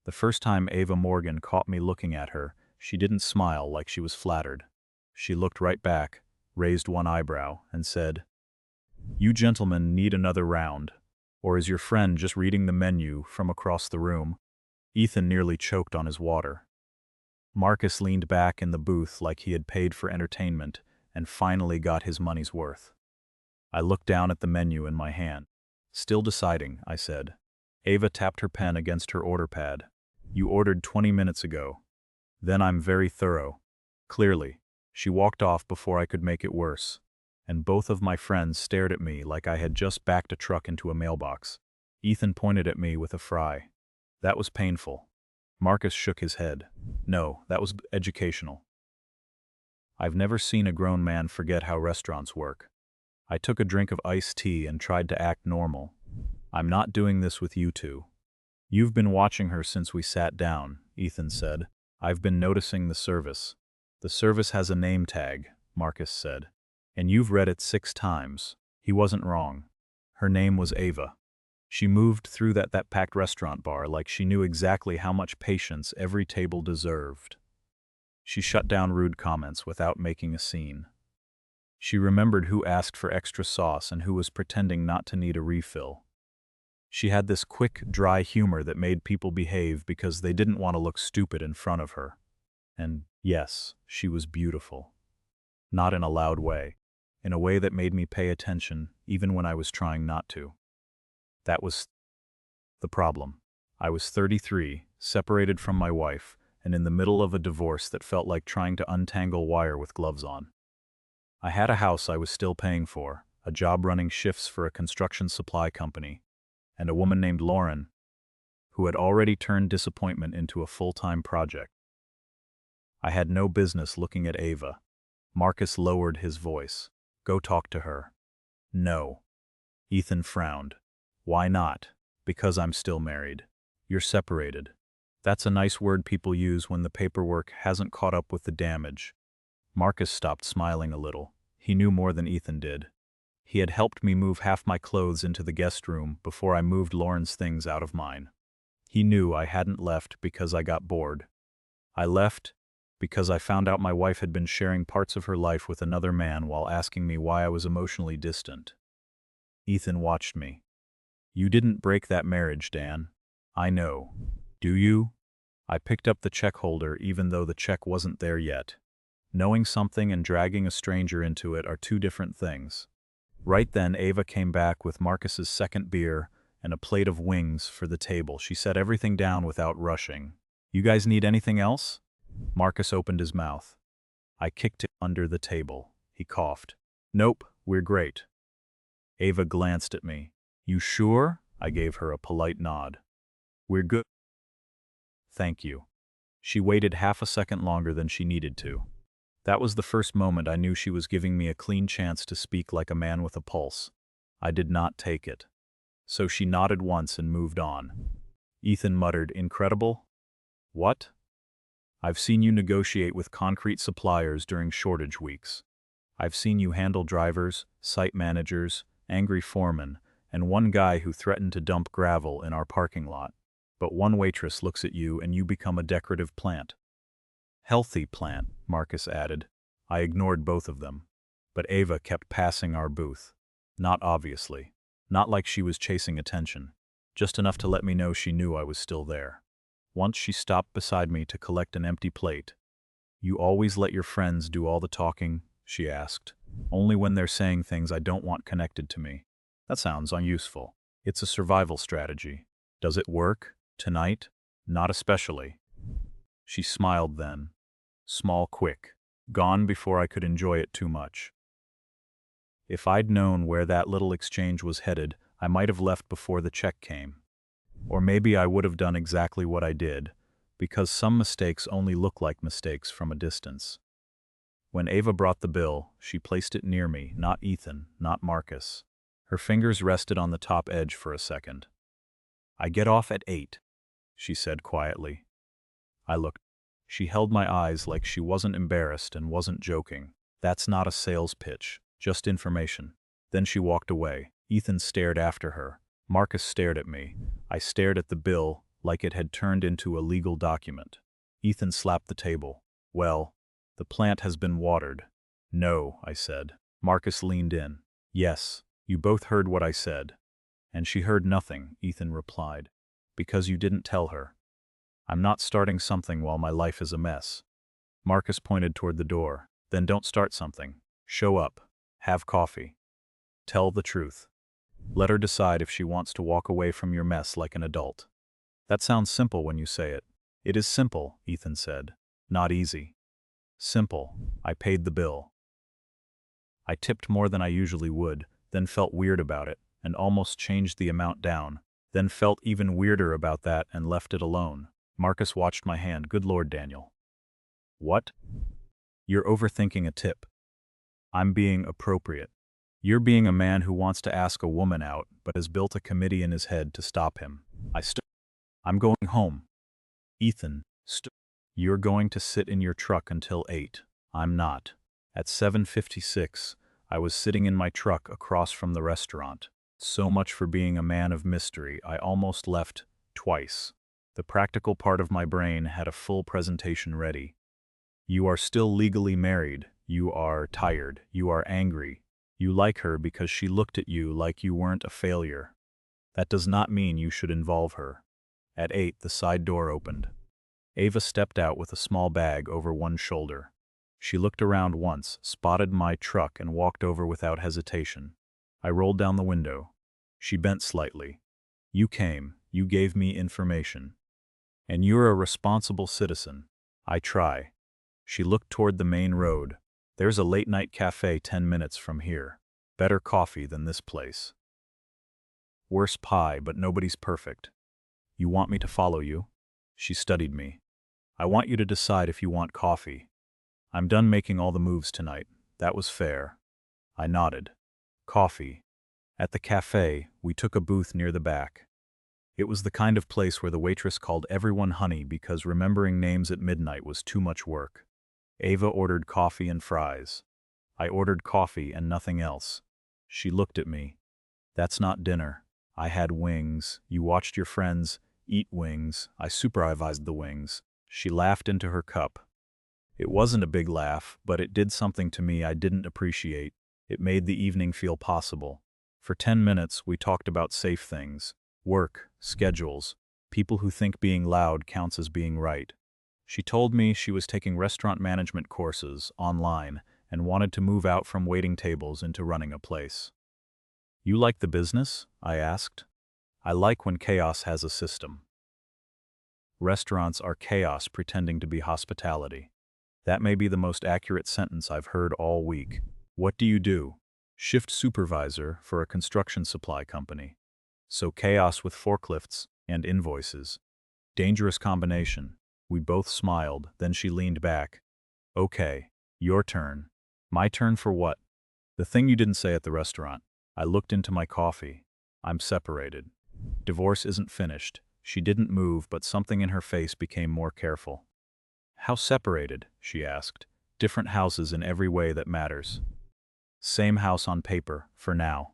The first time Ava Morgan caught me looking at her, she didn't smile like she was flattered. She looked right back, raised one eyebrow, and said, "You gentlemen need another round. Or is your friend just reading the menu from across the room?" Ethan nearly choked on his water. Marcus leaned back in the booth like he had paid for entertainment and finally got his money's worth. I looked down at the menu in my hand. "Still deciding," I said. Ava tapped her pen against her order pad. "You ordered 20 minutes ago." "Then I'm very thorough." Clearly. She walked off before I could make it worse, and both of my friends stared at me like I had just backed a truck into a mailbox. Ethan pointed at me with a fry. "That was painful." Marcus shook his head. "No, that was educational." I've never seen a grown man forget how restaurants work. I took a drink of iced tea and tried to act normal. "I'm not doing this with you two." "You've been watching her since we sat down," Ethan said. "I've been noticing the service." "The service has a name tag," Marcus said. "And you've read it 6 times. He wasn't wrong. Her name was Ava. She moved through that packed restaurant bar like she knew exactly how much patience every table deserved. She shut down rude comments without making a scene. She remembered who asked for extra sauce and who was pretending not to need a refill. She had this quick, dry humor that made people behave because they didn't want to look stupid in front of her. And yes, she was beautiful. Not in a loud way, in a way that made me pay attention even when I was trying not to. That was the problem. I was 33, separated from my wife, and in the middle of a divorce that felt like trying to untangle wire with gloves on. I had a house I was still paying for, a job running shifts for a construction supply company, and a woman named Lauren, who had already turned disappointment into a full-time project. I had no business looking at Ava. Marcus lowered his voice. "Go talk to her." "No." Ethan frowned. "Why not?" "Because I'm still married." "You're separated." "That's a nice word people use when the paperwork hasn't caught up with the damage." Marcus stopped smiling a little. He knew more than Ethan did. He had helped me move half my clothes into the guest room before I moved Lauren's things out of mine. He knew I hadn't left because I got bored. I left because I found out my wife had been sharing parts of her life with another man while asking me why I was emotionally distant. Ethan watched me. "You didn't break that marriage, Dan." "I know. Do you?" I picked up the check holder even though the check wasn't there yet. Knowing something and dragging a stranger into it are 2 different things. Right then, Ava came back with Marcus's second beer and a plate of wings for the table. She set everything down without rushing. "You guys need anything else?" Marcus opened his mouth. I kicked it under the table. He coughed. "Nope, we're great." Ava glanced at me. "You sure?" I gave her a polite nod. "We're good." "Thank you." She waited half a second longer than she needed to. That was the first moment I knew she was giving me a clean chance to speak like a man with a pulse. I did not take it. So she nodded once and moved on. Ethan muttered, "Incredible?" "What?" "I've seen you negotiate with concrete suppliers during shortage weeks. I've seen you handle drivers, site managers, angry foremen, and one guy who threatened to dump gravel in our parking lot. But one waitress looks at you and you become a decorative plant." "Healthy plant," Marcus added. I ignored both of them. But Ava kept passing our booth. Not obviously. Not like she was chasing attention. Just enough to let me know she knew I was still there. Once she stopped beside me to collect an empty plate. "You always let your friends do all the talking?" she asked. "Only when they're saying things I don't want connected to me." "That sounds unuseful." "It's a survival strategy." "Does it work? Tonight?" "Not especially." She smiled then. Small, quick. Gone before I could enjoy it too much. If I'd known where that little exchange was headed, I might have left before the check came. Or maybe I would have done exactly what I did, because some mistakes only look like mistakes from a distance. When Ava brought the bill, she placed it near me, not Ethan, not Marcus. Her fingers rested on the top edge for a second. "I get off at 8, she said quietly. I looked. She held my eyes like she wasn't embarrassed and wasn't joking. "That's not a sales pitch, just information." Then she walked away. Ethan stared after her. Marcus stared at me. I stared at the bill, like it had turned into a legal document. Ethan slapped the table. Well, the plant has been watered. No, I said. Marcus leaned in. Yes, you both heard what I said. And she heard nothing, Ethan replied. Because you didn't tell her. I'm not starting something while my life is a mess. Marcus pointed toward the door. Then don't start something. Show up. Have coffee. Tell the truth. Let her decide if she wants to walk away from your mess like an adult. That sounds simple when you say it. It is simple, Ethan said. Not easy. Simple. I paid the bill. I tipped more than I usually would, then felt weird about it, and almost changed the amount down, then felt even weirder about that and left it alone. Marcus watched my hand. Good Lord, Daniel. What? You're overthinking a tip. I'm being appropriate. You're being a man who wants to ask a woman out, but has built a committee in his head to stop him. I'm going home. Ethan, you're going to sit in your truck until 8. I'm not. At 7:56, I was sitting in my truck across from the restaurant. So much for being a man of mystery. I almost left twice. The practical part of my brain had a full presentation ready. You are still legally married. You are tired. You are angry. You like her because she looked at you like you weren't a failure. That does not mean you should involve her. At 8, the side door opened. Ava stepped out with a small bag over one shoulder. She looked around once, spotted my truck, and walked over without hesitation. I rolled down the window. She bent slightly. You came. You gave me information. And you're a responsible citizen. I try. She looked toward the main road. There's a late-night cafe 10 minutes from here. Better coffee than this place. Worse pie, but nobody's perfect. You want me to follow you? She studied me. I want you to decide if you want coffee. I'm done making all the moves tonight. That was fair. I nodded. Coffee. At the cafe, we took a booth near the back. It was the kind of place where the waitress called everyone honey because remembering names at midnight was too much work. Ava ordered coffee and fries. I ordered coffee and nothing else. She looked at me. That's not dinner. I had wings. You watched your friends eat wings. I supervised the wings. She laughed into her cup. It wasn't a big laugh, but it did something to me I didn't appreciate. It made the evening feel possible. For 10 minutes, we talked about safe things. Work, schedules, people who think being loud counts as being right. She told me she was taking restaurant management courses online and wanted to move out from waiting tables into running a place. You like the business? I asked. I like when chaos has a system. Restaurants are chaos pretending to be hospitality. That may be the most accurate sentence I've heard all week. What do you do? Shift supervisor for a construction supply company. So chaos with forklifts and invoices. Dangerous combination. We both smiled, then she leaned back. Okay, your turn. My turn for what? The thing you didn't say at the restaurant. I looked into my coffee. I'm separated. Divorce isn't finished. She didn't move, but something in her face became more careful. How separated? She asked. Different houses in every way that matters. Same house on paper, for now.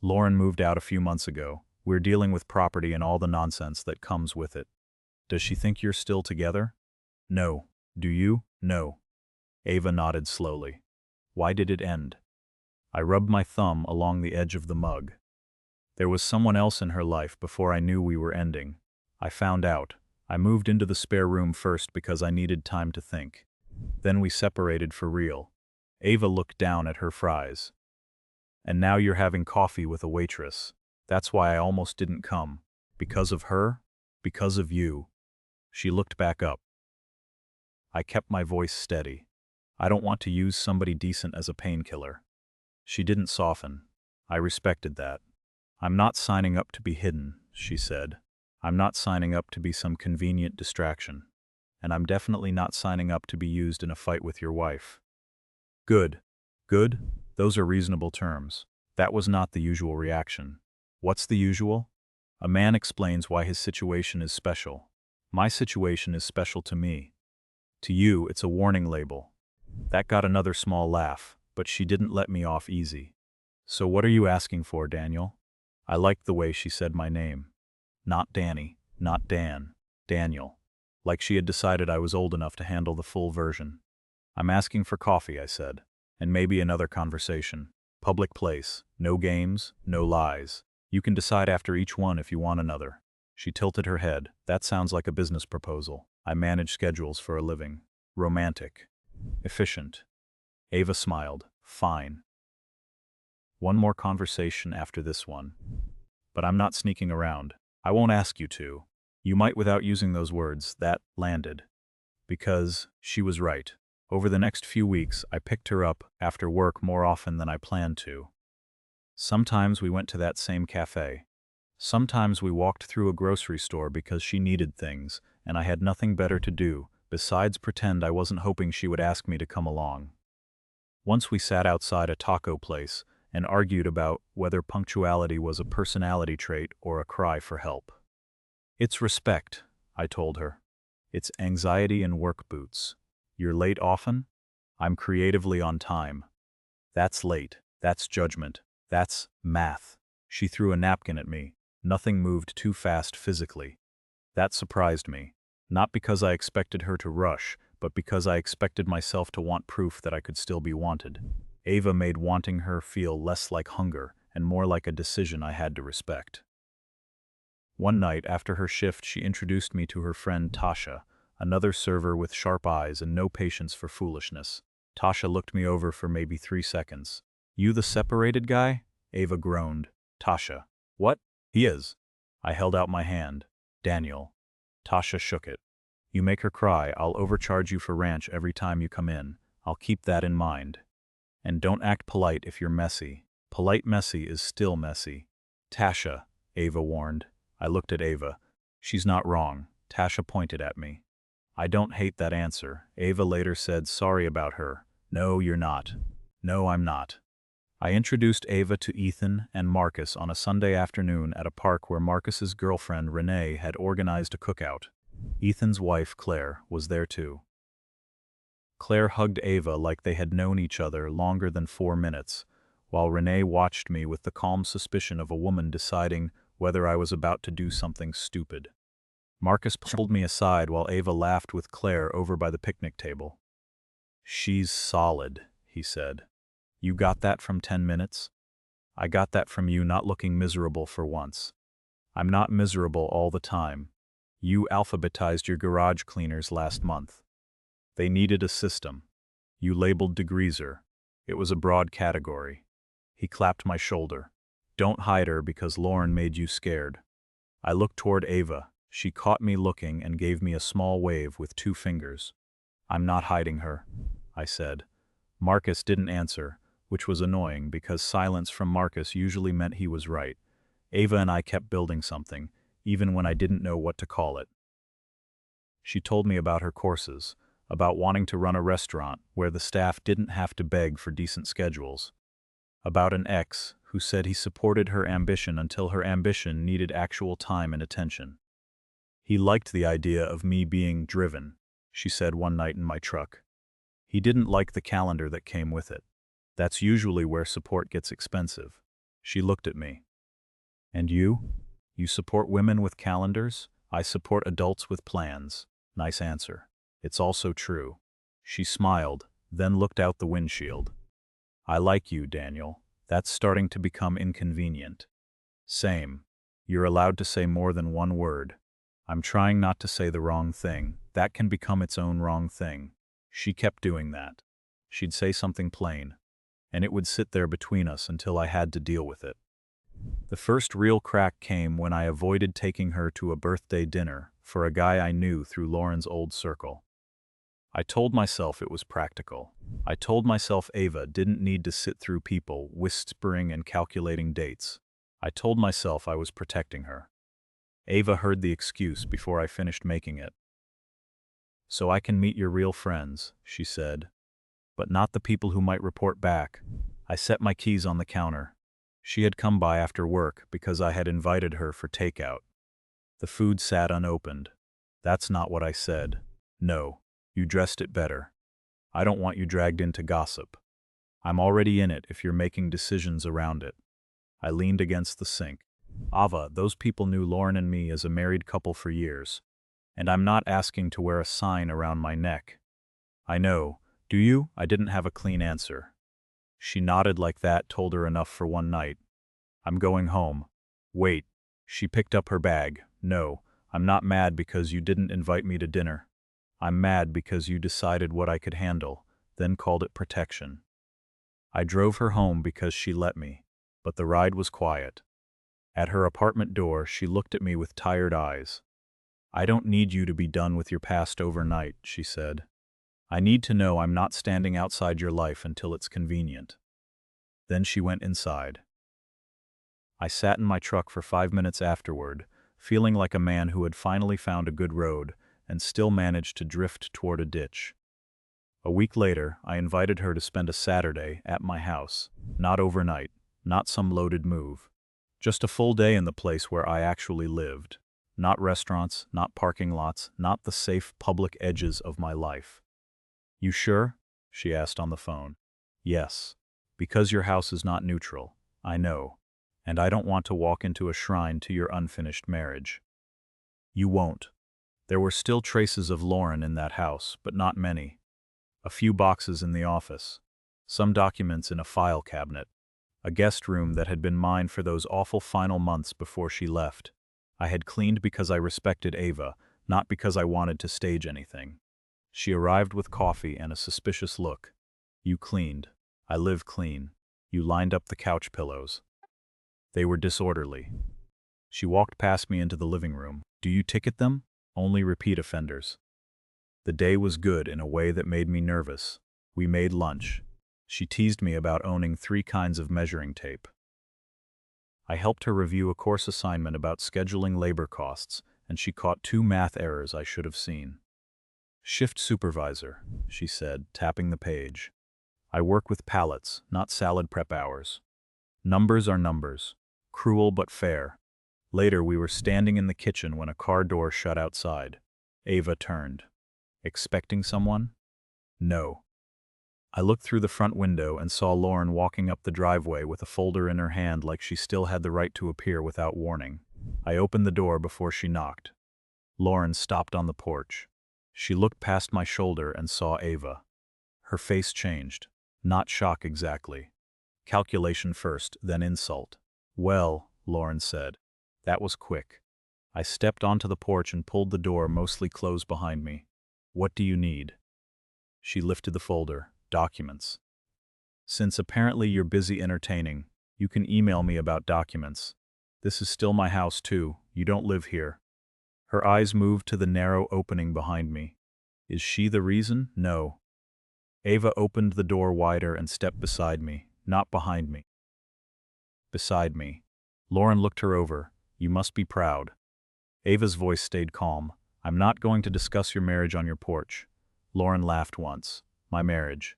Lauren moved out a few months ago. We're dealing with property and all the nonsense that comes with it. Does she think you're still together? No. Do you? No. Ava nodded slowly. Why did it end? I rubbed my thumb along the edge of the mug. There was someone else in her life before I knew we were ending. I found out. I moved into the spare room first because I needed time to think. Then we separated for real. Ava looked down at her fries. And now you're having coffee with a waitress. That's why I almost didn't come. Because of her? Because of you. She looked back up. I kept my voice steady. I don't want to use somebody decent as a painkiller. She didn't soften. I respected that. I'm not signing up to be hidden, she said. I'm not signing up to be some convenient distraction. And I'm definitely not signing up to be used in a fight with your wife. Good. Good? Those are reasonable terms. That was not the usual reaction. What's the usual? A man explains why his situation is special. My situation is special to me. To you, it's a warning label. That got another small laugh, but she didn't let me off easy. So what are you asking for, Daniel? I liked the way she said my name. Not Danny. Not Dan. Daniel. Like she had decided I was old enough to handle the full version. I'm asking for coffee, I said. And maybe another conversation. Public place. No games, no lies. You can decide after each one if you want another. She tilted her head. That sounds like a business proposal. I manage schedules for a living. Romantic. Efficient. Ava smiled. Fine. One more conversation after this one. But I'm not sneaking around. I won't ask you to. You might without using those words. That landed. Because she was right. Over the next few weeks, I picked her up after work more often than I planned to. Sometimes we went to that same cafe. Sometimes we walked through a grocery store because she needed things, and I had nothing better to do besides pretend I wasn't hoping she would ask me to come along. Once we sat outside a taco place and argued about whether punctuality was a personality trait or a cry for help. It's respect, I told her. It's anxiety in work boots. You're late often? I'm creatively on time. That's late. That's judgment. That's math. She threw a napkin at me. Nothing moved too fast physically. That surprised me. Not because I expected her to rush, but because I expected myself to want proof that I could still be wanted. Ava made wanting her feel less like hunger and more like a decision I had to respect. One night after her shift, she introduced me to her friend Tasha, another server with sharp eyes and no patience for foolishness. Tasha looked me over for maybe 3 seconds. You the separated guy? Ava groaned. Tasha. What? He is. I held out my hand. Daniel. Tasha shook it. You make her cry, I'll overcharge you for ranch every time you come in. I'll keep that in mind. And don't act polite if you're messy. Polite messy is still messy. Tasha, Ava warned. I looked at Ava. She's not wrong. Tasha pointed at me. I don't hate that answer. Ava later said sorry about her. No, you're not. No, I'm not. I introduced Ava to Ethan and Marcus on a Sunday afternoon at a park where Marcus's girlfriend Renee had organized a cookout. Ethan's wife, Claire, was there too. Claire hugged Ava like they had known each other longer than 4 minutes, while Renee watched me with the calm suspicion of a woman deciding whether I was about to do something stupid. Marcus pulled me aside while Ava laughed with Claire over by the picnic table. She's solid, he said. You got that from 10 minutes? I got that from you not looking miserable for once. I'm not miserable all the time. You alphabetized your garage cleaners last month. They needed a system. You labeled degreaser. It was a broad category. He clapped my shoulder. Don't hide her because Lauren made you scared. I looked toward Ava. She caught me looking and gave me a small wave with 2 fingers. I'm not hiding her, I said. Marcus didn't answer, which was annoying because silence from Marcus usually meant he was right. Ava and I kept building something, even when I didn't know what to call it. She told me about her courses, about wanting to run a restaurant where the staff didn't have to beg for decent schedules, about an ex who said he supported her ambition until her ambition needed actual time and attention. He liked the idea of me being driven, she said one night in my truck. He didn't like the calendar that came with it. That's usually where support gets expensive. She looked at me. And you? You support women with calendars? I support adults with plans. Nice answer. It's also true. She smiled, then looked out the windshield. I like you, Daniel. That's starting to become inconvenient. Same. You're allowed to say more than one word. I'm trying not to say the wrong thing. That can become its own wrong thing. She kept doing that. She'd say something plain, and it would sit there between us until I had to deal with it. The first real crack came when I avoided taking her to a birthday dinner for a guy I knew through Lauren's old circle. I told myself it was practical. I told myself Ava didn't need to sit through people whispering and calculating dates. I told myself I was protecting her. Ava heard the excuse before I finished making it. So I can meet your real friends, she said. But not the people who might report back. I set my keys on the counter. She had come by after work because I had invited her for takeout. The food sat unopened. That's not what I said. No, you dressed it better. I don't want you dragged into gossip. I'm already in it if you're making decisions around it. I leaned against the sink. Ava, those people knew Lauren and me as a married couple for years. And I'm not asking to wear a sign around my neck. I know. Do you? I didn't have a clean answer. She nodded like that told her enough for one night. I'm going home. Wait. She picked up her bag. No, I'm not mad because you didn't invite me to dinner. I'm mad because you decided what I could handle, then called it protection. I drove her home because she let me, but the ride was quiet. At her apartment door, she looked at me with tired eyes. I don't need you to be done with your past overnight, she said. I need to know I'm not standing outside your life until it's convenient. Then she went inside. I sat in my truck for 5 minutes afterward, feeling like a man who had finally found a good road and still managed to drift toward a ditch. A week later, I invited her to spend a Saturday at my house. Not overnight, not some loaded move. Just a full day in the place where I actually lived. Not restaurants, not parking lots, not the safe public edges of my life. You sure? She asked on the phone. Yes. Because your house is not neutral. I know. And I don't want to walk into a shrine to your unfinished marriage. You won't. There were still traces of Lauren in that house, but not many. A few boxes in the office. Some documents in a file cabinet. A guest room that had been mine for those awful final months before she left. I had cleaned because I respected Ava, not because I wanted to stage anything. She arrived with coffee and a suspicious look. You cleaned. I live clean. You lined up the couch pillows. They were disorderly. She walked past me into the living room. Do you ticket them? Only repeat offenders. The day was good in a way that made me nervous. We made lunch. She teased me about owning 3 kinds of measuring tape. I helped her review a course assignment about scheduling labor costs, and she caught 2 math errors I should have seen. Shift supervisor, she said, tapping the page. I work with pallets, not salad prep hours. Numbers are numbers. Cruel but fair. Later we were standing in the kitchen when a car door shut outside. Ava turned. Expecting someone? No. I looked through the front window and saw Lauren walking up the driveway with a folder in her hand like she still had the right to appear without warning. I opened the door before she knocked. Lauren stopped on the porch. She looked past my shoulder and saw Ava. Her face changed. Not shock exactly. Calculation first, then insult. Well, Lauren said. That was quick. I stepped onto the porch and pulled the door mostly closed behind me. What do you need? She lifted the folder. Documents. Since apparently you're busy entertaining, you can email me about documents. This is still my house too. You don't live here. Her eyes moved to the narrow opening behind me. Is she the reason? No. Ava opened the door wider and stepped beside me, not behind me. Beside me. Lauren looked her over. You must be proud. Ava's voice stayed calm. I'm not going to discuss your marriage on your porch. Lauren laughed once. My marriage.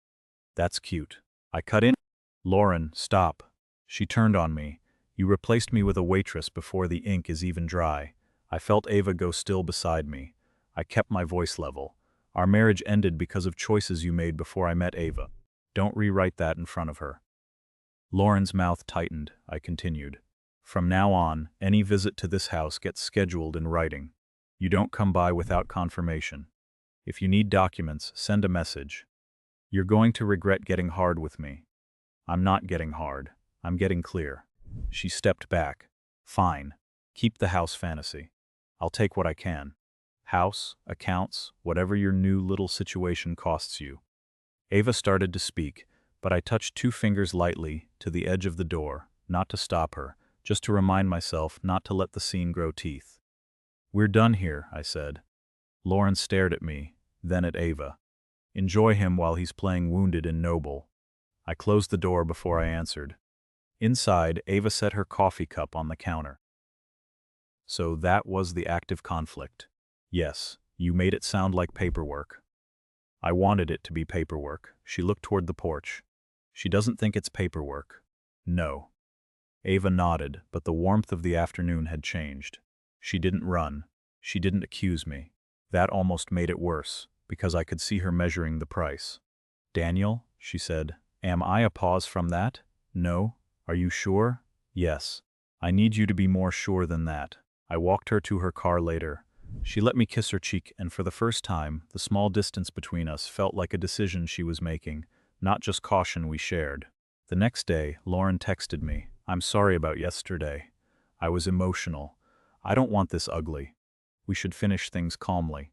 That's cute. I cut in. Lauren, stop. She turned on me. You replaced me with a waitress before the ink is even dry. I felt Ava go still beside me. I kept my voice level. Our marriage ended because of choices you made before I met Ava. Don't rewrite that in front of her. Lauren's mouth tightened. I continued. From now on, any visit to this house gets scheduled in writing. You don't come by without confirmation. If you need documents, send a message. You're going to regret getting hard with me. I'm not getting hard. I'm getting clear. She stepped back. Fine. Keep the house fantasy. I'll take what I can. House, accounts, whatever your new little situation costs you. Ava started to speak, but I touched 2 fingers lightly to the edge of the door, not to stop her, just to remind myself not to let the scene grow teeth. We're done here, I said. Lauren stared at me, then at Ava. Enjoy him while he's playing wounded and noble. I closed the door before I answered. Inside, Ava set her coffee cup on the counter. So that was the active conflict. Yes, you made it sound like paperwork. I wanted it to be paperwork. She looked toward the porch. She doesn't think it's paperwork. No. Ava nodded, but the warmth of the afternoon had changed. She didn't run. She didn't accuse me. That almost made it worse, because I could see her measuring the price. Daniel, she said, am I a pause from that? No. Are you sure? Yes. I need you to be more sure than that. I walked her to her car later. She let me kiss her cheek, and for the first time, the small distance between us felt like a decision she was making, not just caution we shared. The next day, Lauren texted me, "I'm sorry about yesterday. I was emotional. I don't want this ugly. We should finish things calmly."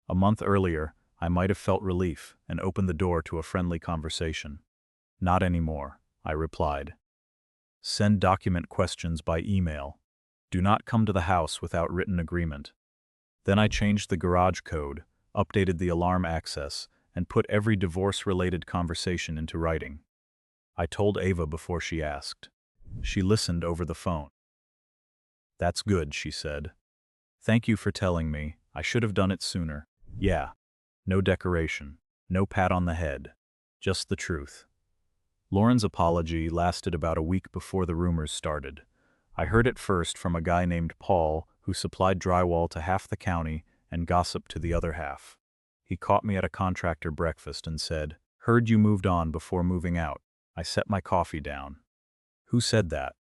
A month earlier, I might have felt relief and opened the door to a friendly conversation. "Not anymore," I replied. "Send document questions by email. Do not come to the house without written agreement." Then I changed the garage code, updated the alarm access, and put every divorce-related conversation into writing. I told Ava before she asked. She listened over the phone. "That's good," she said. "Thank you for telling me. I should have done it sooner." Yeah. No decoration. No pat on the head. Just the truth. Lauren's apology lasted about a week before the rumors started. I heard it first from a guy named Paul, who supplied drywall to half the county and gossip to the other half. He caught me at a contractor breakfast and said, "Heard you moved on before moving out." I set my coffee down. "Who said that?"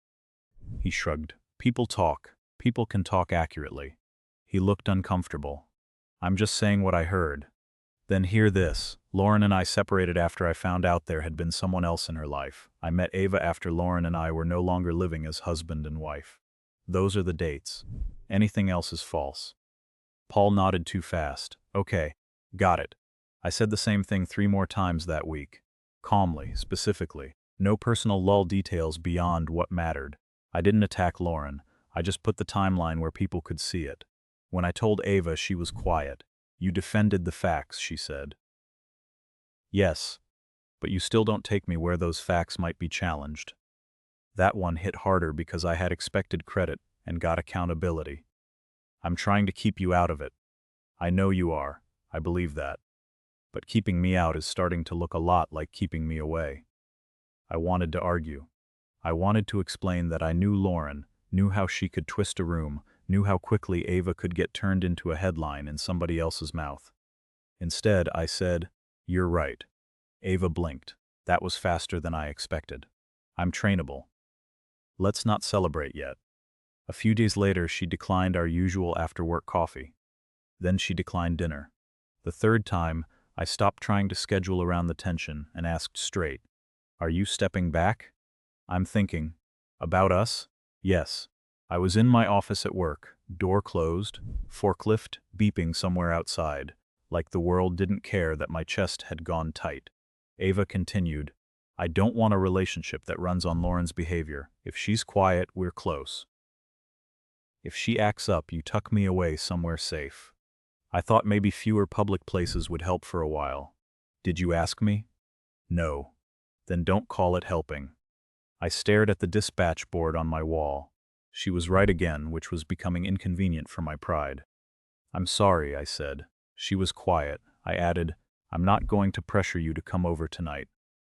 He shrugged. "People talk. People can talk accurately." He looked uncomfortable. "I'm just saying what I heard." "Then hear this. Lauren and I separated after I found out there had been someone else in her life. I met Ava after Lauren and I were no longer living as husband and wife. Those are the dates. Anything else is false." Paul nodded too fast. "Okay. Got it." I said the same thing 3 more times that week. Calmly, specifically. No personal lull details beyond what mattered. I didn't attack Lauren. I just put the timeline where people could see it. When I told Ava, she was quiet. "You defended the facts," she said. "Yes, but you still don't take me where those facts might be challenged." That one hit harder because I had expected credit and got accountability. "I'm trying to keep you out of it." "I know you are. I believe that. But keeping me out is starting to look a lot like keeping me away." I wanted to argue. I wanted to explain that I knew Lauren, knew how she could twist a room, knew how quickly Ava could get turned into a headline in somebody else's mouth. Instead, I said, "You're right." Ava blinked. That was faster than I expected. "I'm trainable. Let's not celebrate yet." A few days later, she declined our usual after-work coffee. Then she declined dinner. The third time, I stopped trying to schedule around the tension and asked straight, "Are you stepping back?" "I'm thinking." "About us?" "Yes." I was in my office at work, door closed, forklift beeping somewhere outside, like the world didn't care that my chest had gone tight. Ava continued, "I don't want a relationship that runs on Lauren's behavior. If she's quiet, we're close. If she acts up, you tuck me away somewhere safe." I thought maybe fewer public places would help for a while. "Did you ask me?" "No." "Then don't call it helping." I stared at the dispatch board on my wall. She was right again, which was becoming inconvenient for my pride. "I'm sorry," I said. She was quiet. I added, "I'm not going to pressure you to come over tonight,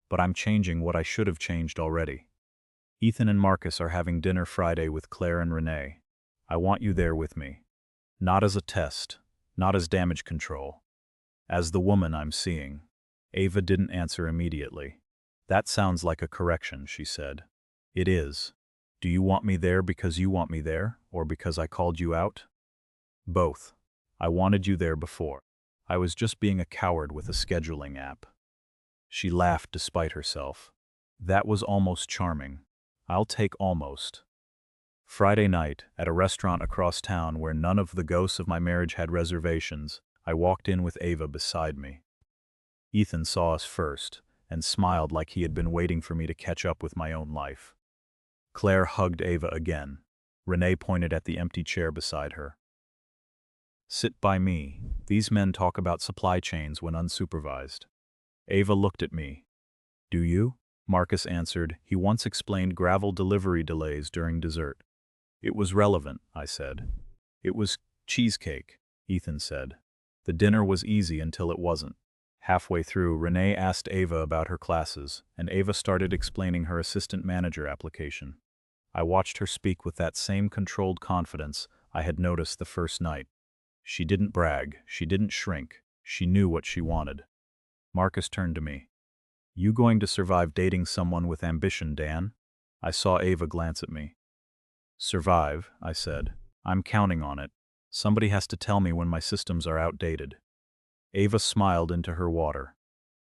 but I'm changing what I should have changed already. Ethan and Marcus are having dinner Friday with Claire and Renee. I want you there with me. Not as a test, not as damage control. As the woman I'm seeing." Ava didn't answer immediately. "That sounds like a correction," she said. "It is. Do you want me there because you want me there, or because I called you out?" "Both. I wanted you there before. I was just being a coward with a scheduling app." She laughed despite herself. That was almost charming. I'll take almost. Friday night, at a restaurant across town where none of the ghosts of my marriage had reservations, I walked in with Ava beside me. Ethan saw us first, and smiled like he had been waiting for me to catch up with my own life. Claire hugged Ava again. Renee pointed at the empty chair beside her. "Sit by me. These men talk about supply chains when unsupervised." Ava looked at me. "Do you?" Marcus answered. He once explained gravel delivery delays during dessert. "It was relevant," I said. "It was cheesecake," Ethan said. "The dinner was easy until it wasn't." Halfway through, Renee asked Ava about her classes, and Ava started explaining her assistant manager application. I watched her speak with that same controlled confidence I had noticed the first night. She didn't brag, she didn't shrink, she knew what she wanted. Marcus turned to me. "You going to survive dating someone with ambition, Dan?" I saw Ava glance at me. Survive, I said. I'm counting on it. Somebody has to tell me when my systems are outdated. Ava smiled into her water.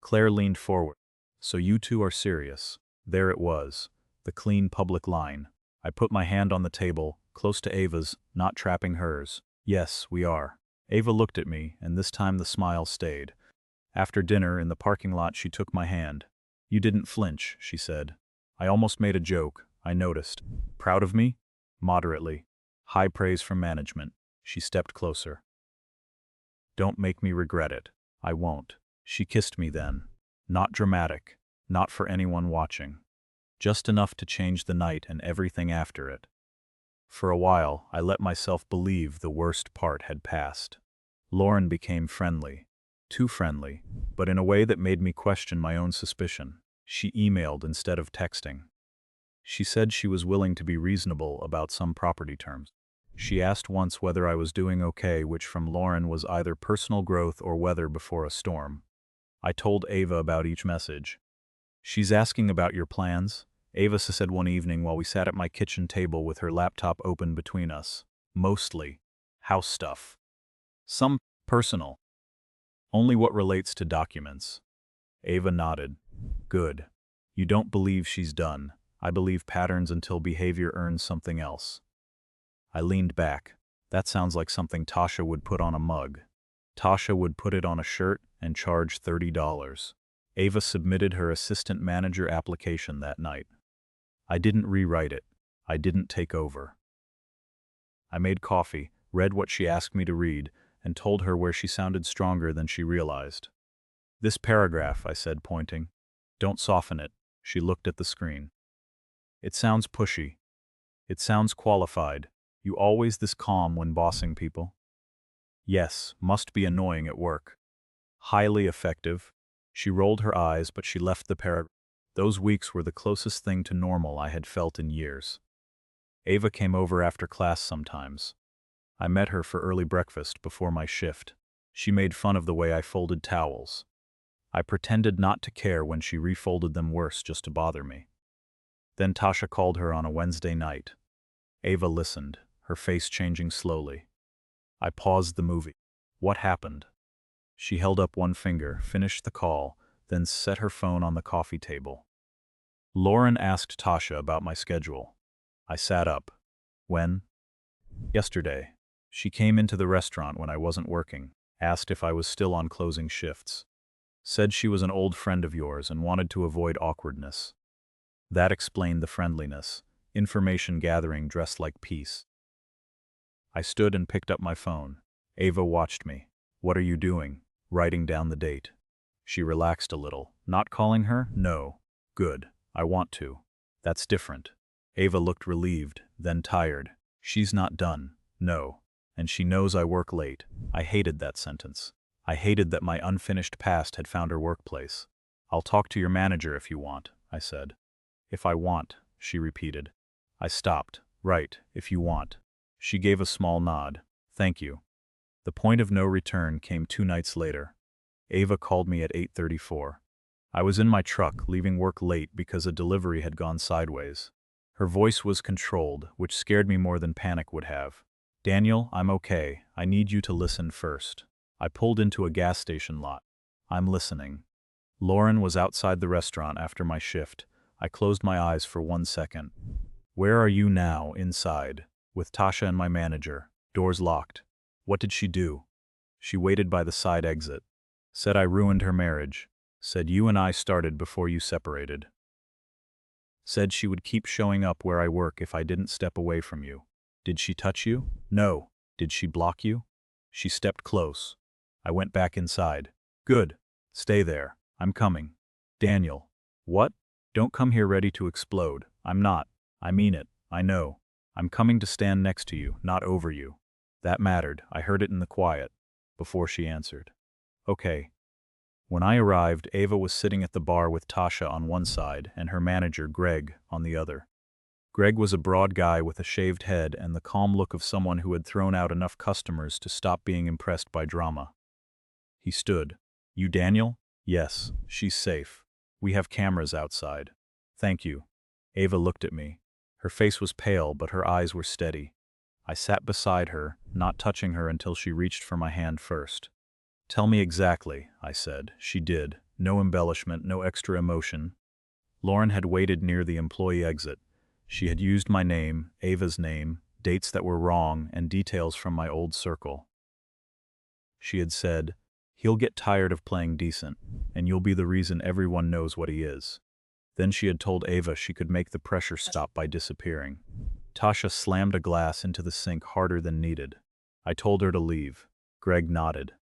Claire leaned forward. So you two are serious. There it was, the clean public line. I put my hand on the table, close to Ava's, not trapping hers. Yes, we are. Ava looked at me, and this time the smile stayed. After dinner, in the parking lot, she took my hand. You didn't flinch, she said. I almost made a joke, I noticed. Proud of me? Moderately. High praise from management. She stepped closer. Don't make me regret it. I won't. She kissed me then. Not dramatic. Not for anyone watching. Just enough to change the night and everything after it. For a while, I let myself believe the worst part had passed. Lauren became friendly. Too friendly, but in a way that made me question my own suspicion. She emailed instead of texting. She said she was willing to be reasonable about some property terms. She asked once whether I was doing okay, which from Lauren was either personal growth or weather before a storm. I told Ava about each message. She's asking about your plans, Ava said one evening while we sat at my kitchen table with her laptop open between us. Mostly house stuff. Some personal. Only what relates to documents. Ava nodded. Good. You don't believe she's done. I believe patterns until behavior earns something else. I leaned back. That sounds like something Tasha would put on a mug. Tasha would put it on a shirt and charge $30. Ava submitted her assistant manager application that night. I didn't rewrite it. I didn't take over. I made coffee, read what she asked me to read, and told her where she sounded stronger than she realized. This paragraph, I said, pointing. Don't soften it. She looked at the screen. It sounds pushy. It sounds qualified. You always this calm when bossing people? Yes, must be annoying at work. Highly effective. She rolled her eyes, but she left the paragraph. Those weeks were the closest thing to normal I had felt in years. Ava came over after class sometimes. I met her for early breakfast before my shift. She made fun of the way I folded towels. I pretended not to care when she refolded them worse just to bother me. Then Tasha called her on a Wednesday night. Ava listened, her face changing slowly. I paused the movie. What happened? She held up one finger, finished the call, then set her phone on the coffee table. Lauren asked Tasha about my schedule. I sat up. When? Yesterday. She came into the restaurant when I wasn't working, asked if I was still on closing shifts. Said she was an old friend of yours and wanted to avoid awkwardness. That explained the friendliness, information gathering dressed like peace. I stood and picked up my phone. Ava watched me. What are you doing? Writing down the date. She relaxed a little. Not calling her? No. Good. I want to. That's different. Ava looked relieved, then tired. She's not done. No. And she knows I work late. I hated that sentence. I hated that my unfinished past had found her workplace. I'll talk to your manager if you want, I said. If I want, she repeated. I stopped. Right, if you want. She gave a small nod. Thank you. The point of no return came 2 nights later. Ava called me at 8:34. I was in my truck, leaving work late because a delivery had gone sideways. Her voice was controlled, which scared me more than panic would have. Daniel, I'm okay. I need you to listen first. I pulled into a gas station lot. I'm listening. Lauren was outside the restaurant after my shift. I closed my eyes for 1 second. Where are you now, inside? With Tasha and my manager. Doors locked. What did she do? She waited by the side exit. Said I ruined her marriage. Said you and I started before you separated. Said she would keep showing up where I work if I didn't step away from you. Did she touch you? No. Did she block you? She stepped close. I went back inside. Good. Stay there. I'm coming. Daniel. What? Don't come here ready to explode. I'm not. I mean it. I know. I'm coming to stand next to you, not over you. That mattered. I heard it in the quiet. Before she answered. Okay. When I arrived, Ava was sitting at the bar with Tasha on one side and her manager, Greg, on the other. Greg was a broad guy with a shaved head and the calm look of someone who had thrown out enough customers to stop being impressed by drama. He stood. You Daniel? Yes, she's safe. We have cameras outside. Thank you. Ava looked at me. Her face was pale, but her eyes were steady. I sat beside her, not touching her until she reached for my hand first. "Tell me exactly," I said. She did. No embellishment, no extra emotion. Lauren had waited near the employee exit. She had used my name, Ava's name, dates that were wrong, and details from my old circle. She had said, "He'll get tired of playing decent, and you'll be the reason everyone knows what he is." Then she had told Ava she could make the pressure stop by disappearing. Tasha slammed a glass into the sink harder than needed. I told her to leave. Greg nodded.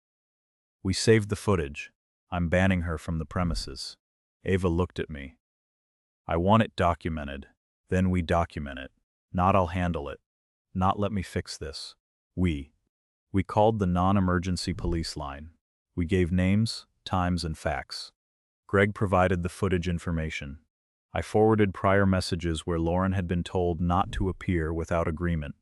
"We saved the footage. I'm banning her from the premises." Ava looked at me. "I want it documented. Then we document it. Not I'll handle it. Not let me fix this. We called the non-emergency police line. We gave names, times, and facts. Greg provided the footage information. I forwarded prior messages where Lauren had been told not to appear without agreement,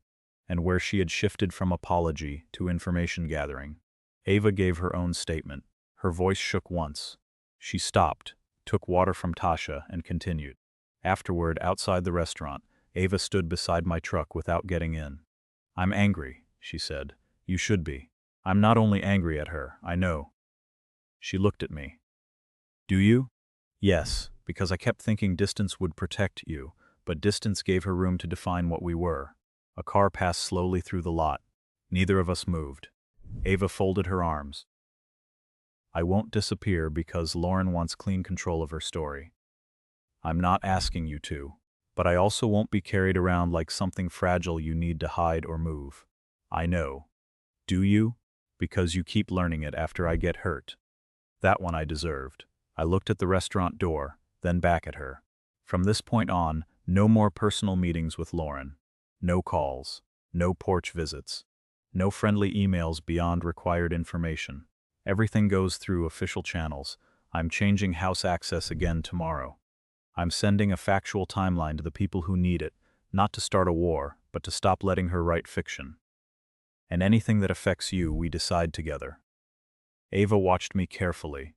and where she had shifted from apology to information gathering. Ava gave her own statement. Her voice shook once. She stopped, took water from Tasha, and continued. Afterward, outside the restaurant, Ava stood beside my truck without getting in. "I'm angry," she said. "You should be. I'm not only angry at her, I know." She looked at me. "Do you?" "Yes, because I kept thinking distance would protect you, but distance gave her room to define what we were." A car passed slowly through the lot. Neither of us moved. Ava folded her arms. "I won't disappear because Lauren wants clean control of her story. I'm not asking you to, but I also won't be carried around like something fragile you need to hide or move. I know. Do you? Because you keep learning it after I get hurt." That one I deserved. I looked at the restaurant door, then back at her. From this point on, no more personal meetings with Lauren. No calls. No porch visits. No friendly emails beyond required information. Everything goes through official channels. I'm changing house access again tomorrow. I'm sending a factual timeline to the people who need it, not to start a war, but to stop letting her write fiction. And anything that affects you, we decide together. Ava watched me carefully.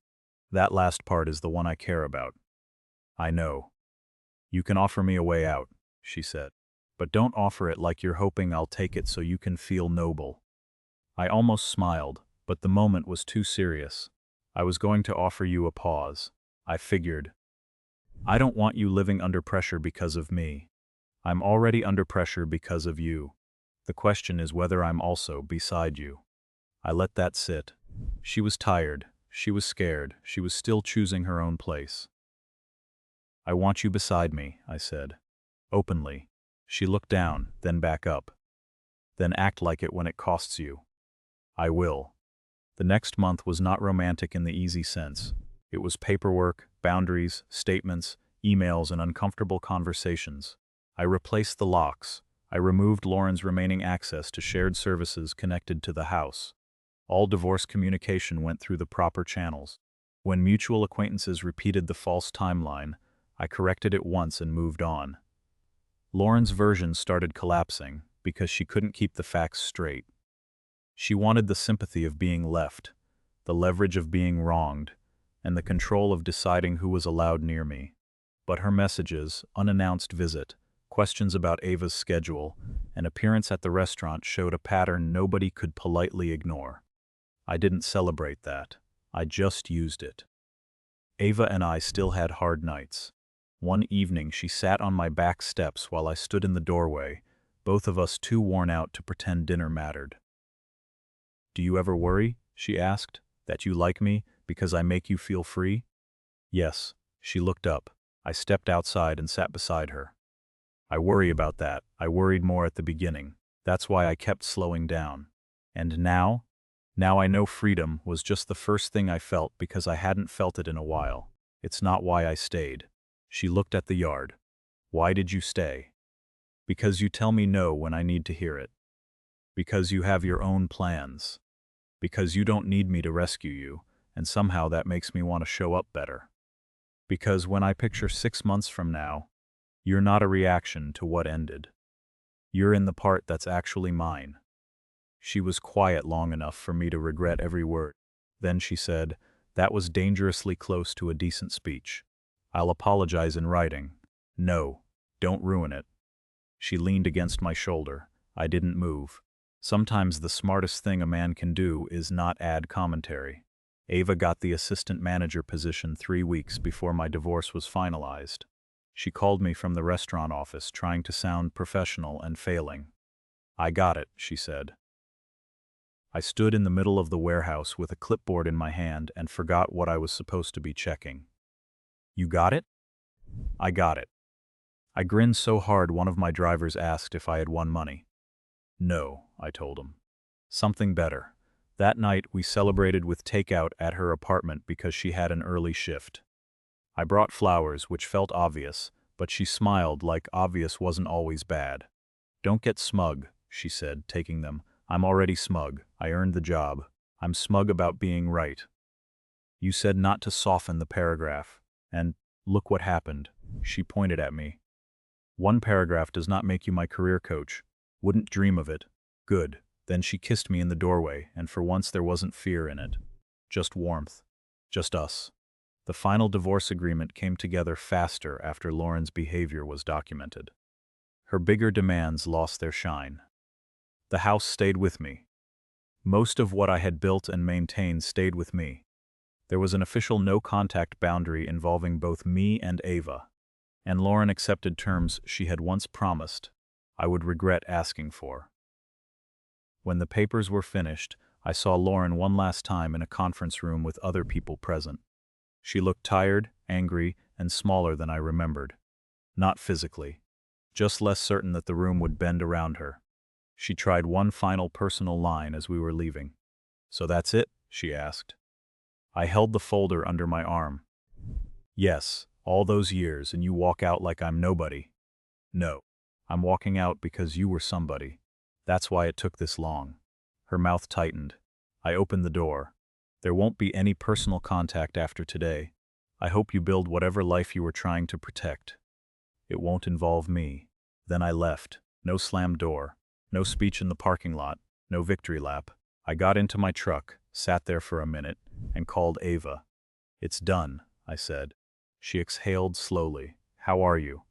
"That last part is the one I care about." "I know. You can offer me a way out," she said. "But don't offer it like you're hoping I'll take it so you can feel noble." I almost smiled, but the moment was too serious. "I was going to offer you a pause. I figured. I don't want you living under pressure because of me. I'm already under pressure because of you. The question is whether I'm also beside you." I let that sit. She was tired. She was scared. She was still choosing her own place. "I want you beside me," I said. Openly. She looked down, then back up. "Then act like it when it costs you." "I will." The next month was not romantic in the easy sense. It was paperwork, boundaries, statements, emails, and uncomfortable conversations. I replaced the locks. I removed Lauren's remaining access to shared services connected to the house. All divorce communication went through the proper channels. When mutual acquaintances repeated the false timeline, I corrected it once and moved on. Lauren's version started collapsing because she couldn't keep the facts straight. She wanted the sympathy of being left, the leverage of being wronged, and the control of deciding who was allowed near me. But her messages, unannounced visit, questions about Ava's schedule, and appearance at the restaurant showed a pattern nobody could politely ignore. I didn't celebrate that. I just used it. Ava and I still had hard nights. One evening she sat on my back steps while I stood in the doorway, both of us too worn out to pretend dinner mattered. "Do you ever worry," she asked, "that you like me because I make you feel free?" "Yes." She looked up. I stepped outside and sat beside her. "I worry about that. I worried more at the beginning. That's why I kept slowing down. And now? Now I know freedom was just the first thing I felt because I hadn't felt it in a while. It's not why I stayed." She looked at the yard. "Why did you stay?" "Because you tell me no when I need to hear it. Because you have your own plans. Because you don't need me to rescue you, and somehow that makes me want to show up better. Because when I picture 6 months from now, you're not a reaction to what ended. You're in the part that's actually mine." She was quiet long enough for me to regret every word. Then she said, "That was dangerously close to a decent speech. I'll apologize in writing." "No, don't ruin it." She leaned against my shoulder. I didn't move. Sometimes the smartest thing a man can do is not add commentary. Ava got the assistant manager position 3 weeks before my divorce was finalized. She called me from the restaurant office, trying to sound professional and failing. "I got it," she said. I stood in the middle of the warehouse with a clipboard in my hand and forgot what I was supposed to be checking. "You got it?" "I got it." I grinned so hard one of my drivers asked if I had won money. "No," I told him. "Something better." That night we celebrated with takeout at her apartment because she had an early shift. I brought flowers, which felt obvious, but she smiled like obvious wasn't always bad. "Don't get smug," she said, taking them. "I'm already smug. I earned the job. I'm smug about being right. You said not to soften the paragraph. And look what happened." She pointed at me. "One paragraph does not make you my career coach. Wouldn't dream of it." "Good." Then she kissed me in the doorway, and for once there wasn't fear in it. Just warmth. Just us. The final divorce agreement came together faster after Lauren's behavior was documented. Her bigger demands lost their shine. The house stayed with me. Most of what I had built and maintained stayed with me. There was an official no-contact boundary involving both me and Ava, and Lauren accepted terms she had once promised I would regret asking for. When the papers were finished, I saw Lauren one last time in a conference room with other people present. She looked tired, angry, and smaller than I remembered. Not physically, just less certain that the room would bend around her. She tried one final personal line as we were leaving. "So that's it?" she asked. I held the folder under my arm. "Yes, all those years, and you walk out like I'm nobody." "No, I'm walking out because you were somebody. That's why it took this long." Her mouth tightened. I opened the door. "There won't be any personal contact after today. I hope you build whatever life you were trying to protect. It won't involve me." Then I left. No slammed door. No speech in the parking lot. No victory lap. I got into my truck, sat there for a minute, and called Ava. "It's done," I said. She exhaled slowly. "How are you?"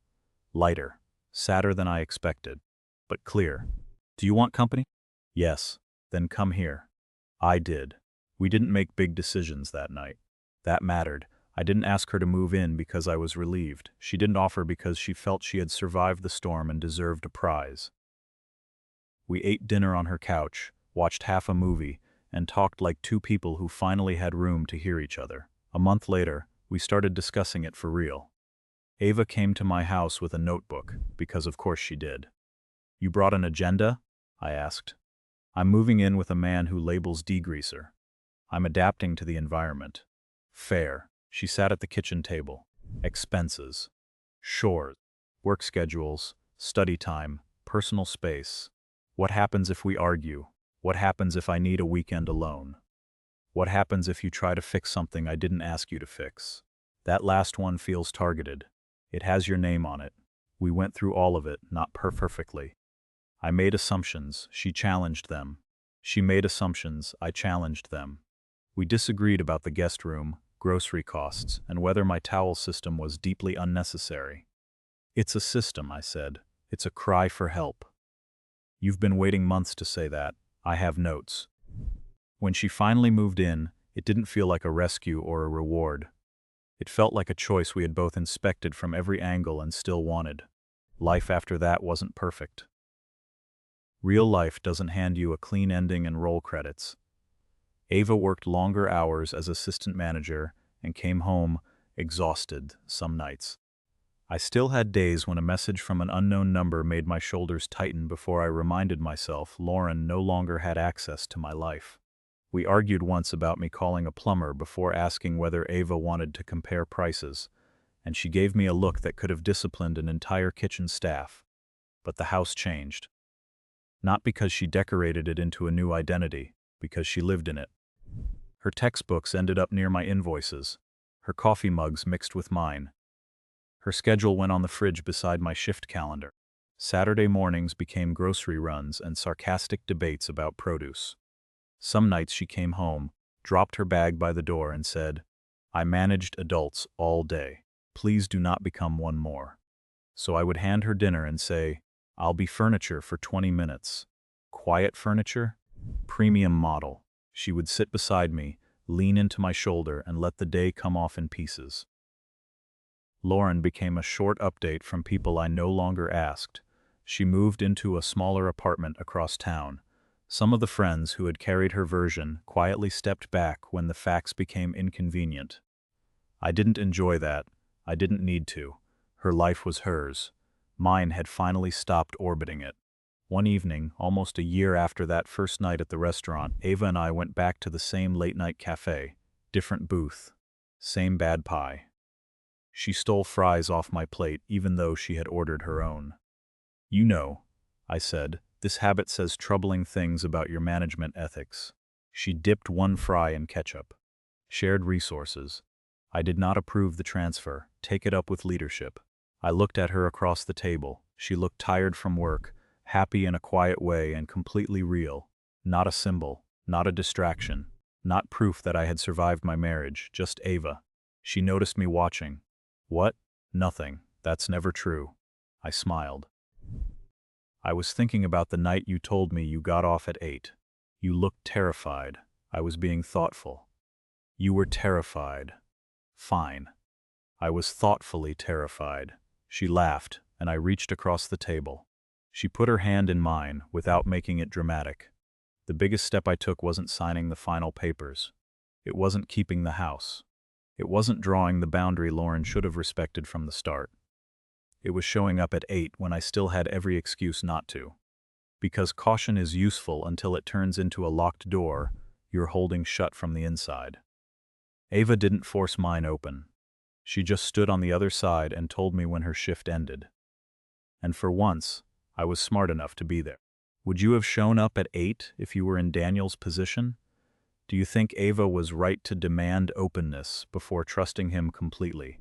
"Lighter. Sadder than I expected. But clear." "Do you want company?" "Yes." "Then come here." I did. We didn't make big decisions that night. That mattered. I didn't ask her to move in because I was relieved. She didn't offer because she felt she had survived the storm and deserved a prize. We ate dinner on her couch, watched half a movie, and talked like two people who finally had room to hear each other. A month later, we started discussing it for real. Ava came to my house with a notebook, because of course she did. "You brought an agenda?" I asked. "I'm moving in with a man who labels degreaser. I'm adapting to the environment." "Fair." She sat at the kitchen table. "Expenses. Chores. Work schedules. Study time. Personal space. What happens if we argue? What happens if I need a weekend alone? What happens if you try to fix something I didn't ask you to fix? That last one feels targeted. It has your name on it." We went through all of it, not perfectly. I made assumptions, she challenged them. She made assumptions, I challenged them. We disagreed about the guest room, grocery costs, and whether my towel system was deeply unnecessary. "It's a system," I said. "It's a cry for help." "You've been waiting months to say that. I have notes." When she finally moved in, it didn't feel like a rescue or a reward. It felt like a choice we had both inspected from every angle and still wanted. Life after that wasn't perfect. Real life doesn't hand you a clean ending and roll credits. Ava worked longer hours as assistant manager and came home exhausted some nights. I still had days when a message from an unknown number made my shoulders tighten before I reminded myself Lauren no longer had access to my life. We argued once about me calling a plumber before asking whether Ava wanted to compare prices, and she gave me a look that could have disciplined an entire kitchen staff. But the house changed. Not because she decorated it into a new identity, because she lived in it. Her textbooks ended up near my invoices. Her coffee mugs mixed with mine. Her schedule went on the fridge beside my shift calendar. Saturday mornings became grocery runs and sarcastic debates about produce. Some nights she came home, dropped her bag by the door and said, "I managed adults all day. Please do not become one more." So I would hand her dinner and say, I'll be furniture for 20 minutes. Quiet furniture? Premium model. She would sit beside me, lean into my shoulder, and let the day come off in pieces. Lauren became a short update from people I no longer asked. She moved into a smaller apartment across town. Some of the friends who had carried her version quietly stepped back when the facts became inconvenient. I didn't enjoy that. I didn't need to. Her life was hers. Mine had finally stopped orbiting it. One evening, almost a year after that first night at the restaurant, Ava and I went back to the same late-night cafe. Different booth. Same bad pie. She stole fries off my plate even though she had ordered her own. "You know," I said, "this habit says troubling things about your management ethics." She dipped one fry in ketchup. Shared resources. I did not approve the transfer. Take it up with leadership. I looked at her across the table. She looked tired from work, happy in a quiet way and completely real. Not a symbol, not a distraction, not proof that I had survived my marriage, just Ava. She noticed me watching. "What? Nothing. That's never true." I smiled. "I was thinking about the night you told me you got off at 8. You looked terrified." I was being thoughtful. "You were terrified." "Fine." "I was thoughtfully terrified." She laughed, and I reached across the table. She put her hand in mine, without making it dramatic. The biggest step I took wasn't signing the final papers. It wasn't keeping the house. It wasn't drawing the boundary Lauren should have respected from the start. It was showing up at 8 when I still had every excuse not to. Because caution is useful until it turns into a locked door you're holding shut from the inside. Ava didn't force mine open. She just stood on the other side and told me when her shift ended. And for once, I was smart enough to be there. Would you have shown up at 8 if you were in Daniel's position? Do you think Ava was right to demand openness before trusting him completely?